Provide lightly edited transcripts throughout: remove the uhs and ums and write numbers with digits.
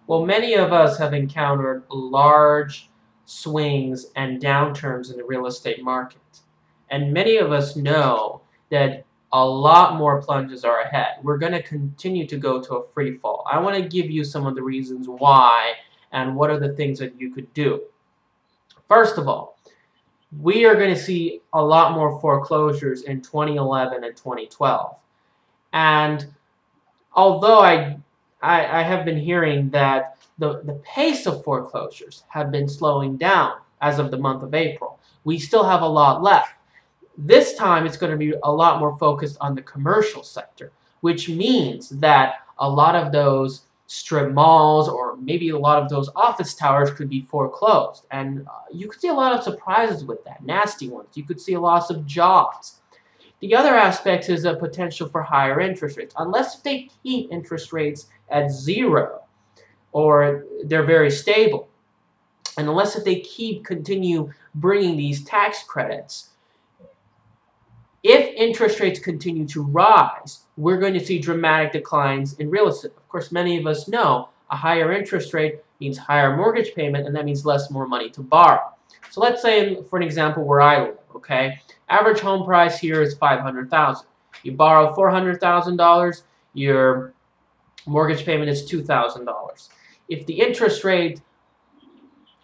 Well, many of us have encountered large swings and downturns in the real estate market. And many of us know that a lot more plunges are ahead. We're going to continue to go to a free fall. I want to give you some of the reasons why and what are the things that you could do. First of all, we are going to see a lot more foreclosures in 2011 and 2012. And although I have been hearing that the pace of foreclosures have been slowing down as of the month of April, we still have a lot left. This time it's going to be a lot more focused on the commercial sector, which means that a lot of those strip malls or maybe a lot of those office towers could be foreclosed. And you could see a lot of surprises with that, nasty ones. You could see a loss of jobs. The other aspect is a potential for higher interest rates. Unless if they keep interest rates at zero or they're very stable, and unless if they continue bringing these tax credits, if interest rates continue to rise, we're going to see dramatic declines in real estate. Of course, many of us know a higher interest rate means higher mortgage payment, and that means more money to borrow. So let's say, for an example, where I live, okay? Average home price here is $500,000. You borrow $400,000, your mortgage payment is $2,000. If the interest rate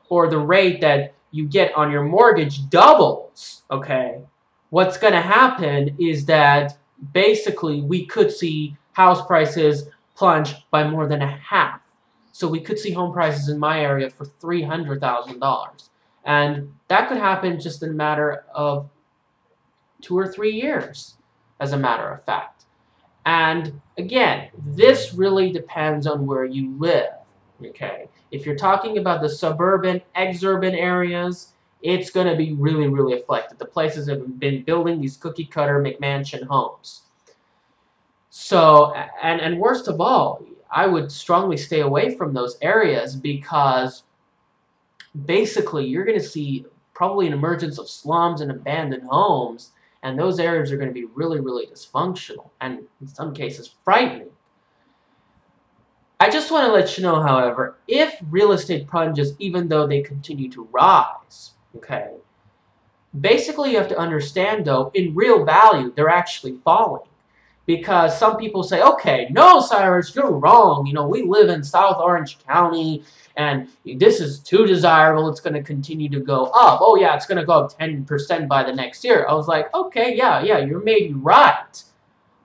or the rate that you get on your mortgage doubles, okay, what's going to happen is that basically we could see house prices plunge by more than a half. So we could see home prices in my area for $300,000. And that could happen just in a matter of 2 or 3 years, as a matter of fact. And again, this really depends on where you live, okay? If you're talking about the suburban, exurban areas, it's going to be really, really affected. The places have been building these cookie-cutter McMansion homes. So, and worst of all, I would strongly stay away from those areas because basically you're going to see probably an emergence of slums and abandoned homes, and those areas are going to be really, really dysfunctional and in some cases frightening. I just want to let you know, however, if real estate plunges, even though they continue to rise, okay, basically you have to understand, though, in real value, they're actually falling. Because some people say, okay, no, Cyrus, you're wrong. You know, we live in South Orange County, and this is too desirable. It's going to continue to go up. Oh, yeah, it's going to go up 10% by the next year. I was like, okay, yeah, you're maybe right.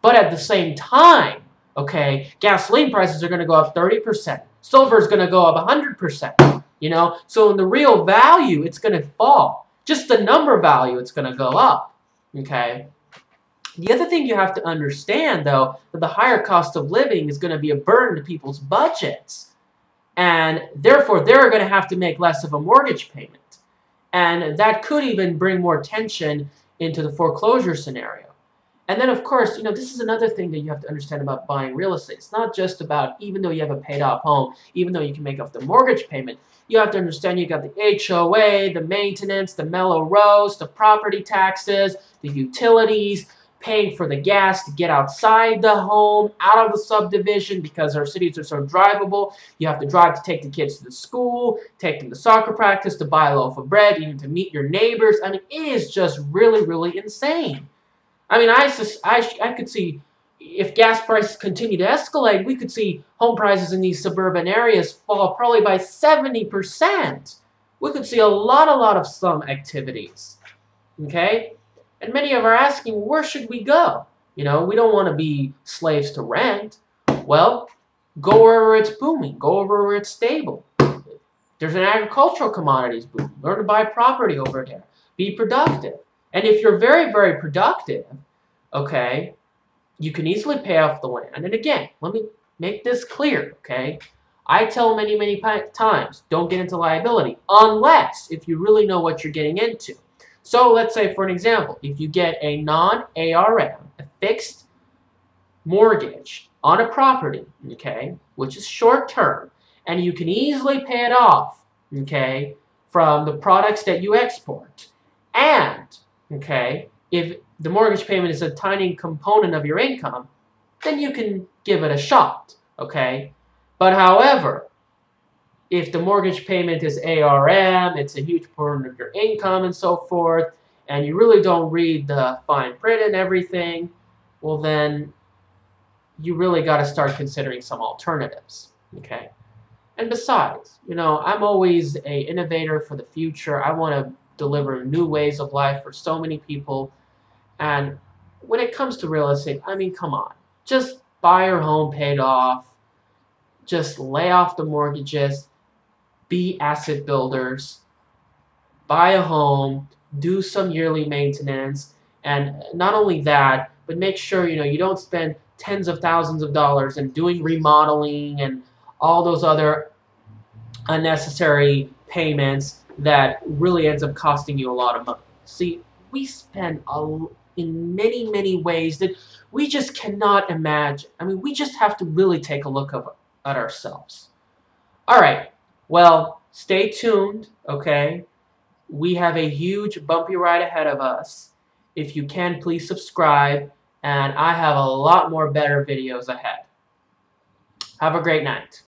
But at the same time, okay, gasoline prices are going to go up 30%. Silver is going to go up 100%. You know, so in the real value, it's going to fall. Just the number value, it's going to go up. Okay. The other thing you have to understand, though, that the higher cost of living is going to be a burden to people's budgets. And therefore, they're going to have to make less of a mortgage payment. And that could even bring more tension into the foreclosure scenario. And then, of course, you know, this is another thing that you have to understand about buying real estate. It's not just about, even though you have a paid-off home, even though you can make off the mortgage payment, you have to understand you got the HOA, the maintenance, the mellow roast, the property taxes, the utilities, paying for the gas to get outside the home, out of the subdivision, because our cities are so drivable. You have to drive to take the kids to the school, take them to soccer practice, to buy a loaf of bread, even to meet your neighbors. I mean, it is just really, really insane. I mean, I could see, if gas prices continue to escalate, we could see home prices in these suburban areas fall probably by 70%. We could see a lot of slum activities, okay? And many of are asking, where should we go? You know, we don't want to be slaves to rent. Well, go wherever it's booming. Go over where it's stable. There's an agricultural commodities boom. Learn to buy property over there. Be productive. And if you're very, very productive, okay, you can easily pay off the land. And again, let me make this clear, okay? I tell many, many times, don't get into liability unless if you really know what you're getting into. So let's say, for an example, if you get a non-ARM, a fixed mortgage on a property, okay, which is short-term, and you can easily pay it off, okay, from the products that you export, and, okay, if the mortgage payment is a tiny component of your income, then you can give it a shot, okay? But however, if the mortgage payment is ARM, it's a huge portion of your income and so forth, and you really don't read the fine print and everything, well then you really got to start considering some alternatives, okay? And besides, you know, I'm always an innovator for the future. I want to deliver new ways of life for so many people. And when it comes to real estate, I mean, come on. Just buy your home paid off. Just lay off the mortgages. Be asset builders. Buy a home. Do some yearly maintenance. And not only that, but make sure, you know, you don't spend tens of thousands of dollars in doing remodeling and all those other unnecessary payments that really ends up costing you a lot of money. See, we spend in many, many ways that we just cannot imagine. I mean, we just have to really take a look at ourselves. All right, well, stay tuned, okay? We have a huge bumpy ride ahead of us. If you can, please subscribe, and I have a lot more better videos ahead. Have a great night.